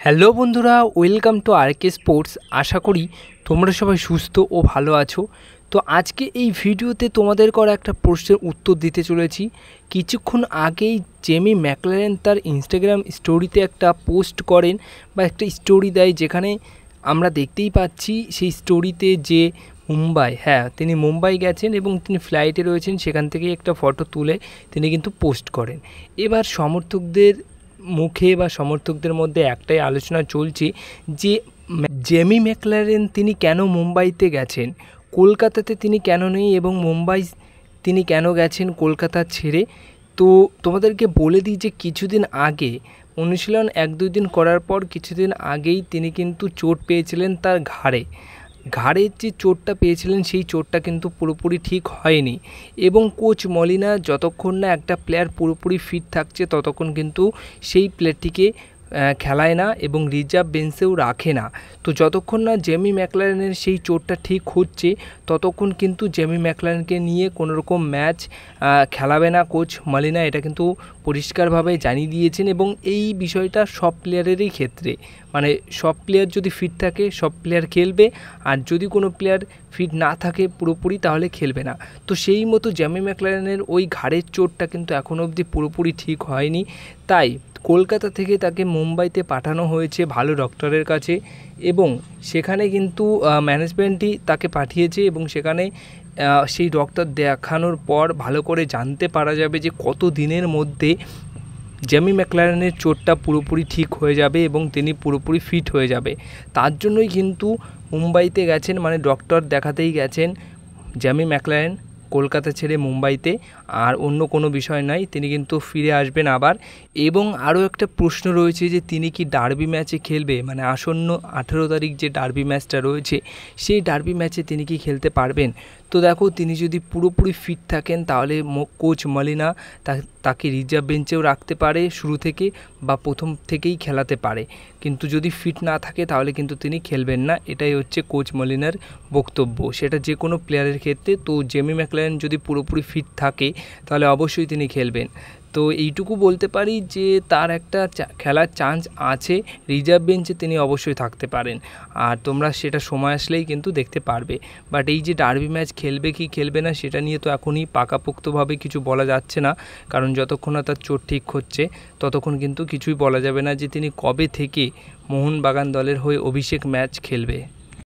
Hello বন্ধুরা, welcome to আরকে sports. আশা করি তোমরা সবাই সুস্থ ও ভালো আছো। তো আজকে এই ভিডিওতে তোমাদের করা একটা প্রশ্নের উত্তর দিতে চলেছি। কিছুক্ষণ আগেই জেমি ম্যাকলারেন তার ইনস্টাগ্রাম স্টোরিতে একটা পোস্ট করেন বা একটা স্টোরি দেয়, যেখানে আমরা দেখতেই পাচ্ছি সেই স্টোরিতে যে তিনি মুম্বাই গেছেন এবং তিনি ফ্লাইটে রয়েছেন, সেখান থেকে একটা ফটো তুলে তিনি কিন্তু পোস্ট করেন। এবার সমর্থকদের মুখে বা সমর্থকদের মধ্যে একটাই আলোচনা চলছে যে জেমি ম্যাকলারেন তিনি কেন মুম্বাইতে গেছেন, কলকাতাতে তিনি কেন নেই, এবং মুম্বাই তিনি কেন গেছেন কলকাতা ছেড়ে। তো তোমাদেরকে বলে দিই যে কিছুদিন আগে অনুশীলন 1-2 দিন করার পর কিছুদিন আগেই তিনি কিন্তু চোট পেয়েছিলেন তার ঘাড়ের যে চোটটা পেয়েছিলেন সেই চোটটা কিন্তু পুরোপুরি ঠিক হয়নি, এবং কোচ মলিনা যতক্ষণ না একটা প্লেয়ার পুরোপুরি ফিট থাকছে ততক্ষণ কিন্তু সেই প্লেয়ারটিকে খেলায় না এবং রিজার্ভ বেঞ্চেও রাখে না। তো যতক্ষণ না জেমি ম্যাকলারেনের সেই চোটটা ঠিক হচ্ছে ততক্ষণ কিন্তু জেমি ম্যাকলারেনকে নিয়ে কোনোরকম ম্যাচ খেলাবে না কোচ মলিনা, এটা কিন্তু পরিষ্কারভাবে জানিয়ে দিয়েছেন। এবং এই বিষয়টা সব প্লেয়ারেরই ক্ষেত্রে, মানে সব প্লেয়ার যদি ফিট থাকে সব প্লেয়ার খেলবে, আর যদি কোনো প্লেয়ার ফিট না থাকে পুরোপুরি তাহলে খেলবে না। তো সেই মতো জেমি ম্যাকলারেনের ওই ঘাড়ের চোটটা কিন্তু এখনও অবধি পুরোপুরি ঠিক হয়নি, তাই কলকাতা থেকে তাকে মুম্বাইতে পাঠানো হয়েছে ভালো ডক্টরের কাছে, এবং সেখানে কিন্তু ম্যানেজমেন্টই তাকে পাঠিয়েছে, এবং সেখানে সেই ডক্টর দেখানোর পর ভালো করে জানতে পারা যাবে যে কত দিনের মধ্যে জেমি ম্যাকলারেনের চোটটা পুরোপুরি ঠিক হয়ে যাবে এবং তিনি পুরোপুরি ফিট হয়ে যাবে। তার জন্যই কিন্তু মুম্বাইতে গেছেন, মানে ডক্টর দেখাতেই গেছেন জেমি ম্যাকলারেন কলকাতা ছেড়ে মুম্বাইতে, আর অন্য কোনো বিষয় নয়। তিনি কিন্তু ফিরে আসবেন আবার। এবং আরও একটা প্রশ্ন রয়েছে যে তিনি কি ডার্বি ম্যাচে খেলবে, মানে আসন্ন 18 তারিখ যে ডার্বি ম্যাচটা রয়েছে সেই ডার্বি ম্যাচে তিনি কি খেলতে পারবেন। তো দেখো, তিনি যদি পুরোপুরি ফিট থাকেন তাহলে কোচ মলিনা তাকে রিজার্ভ বেঞ্চেও রাখতে পারে শুরু থেকে, বা প্রথম থেকেই খেলাতে পারে। কিন্তু যদি ফিট না থাকে তাহলে কিন্তু তিনি খেলবেন না, এটাই হচ্ছে কোচ মলিনার বক্তব্য। সেটা যে কোনো প্লেয়ারের ক্ষেত্রে। তো জেমি ম্যাকলারেন যদি পুরোপুরি ফিট থাকে তাহলে অবশ্যই তিনি খেলবেন। তো এইটুকু বলতে পারি যে তার একটা খেলার চান্স আছে, রিজার্ভ বেঞ্চে তিনি অবশ্যই থাকতে পারেন, আর তোমরা সেটা সময় আসলেই কিন্তু দেখতে পারবে। বাট এই যে ডার্বি ম্যাচ খেলবে কি খেলবে না সেটা নিয়ে তো এখনই পাকাপোক্তভাবে কিছু বলা যাচ্ছে না, কারণ যতক্ষণ না তার চোট ঠিক হচ্ছে ততক্ষণ কিন্তু কিছুই বলা যাবে না যে তিনি কবে থেকে মোহনবাগান দলের হয়ে অভিষেক ম্যাচ খেলবে।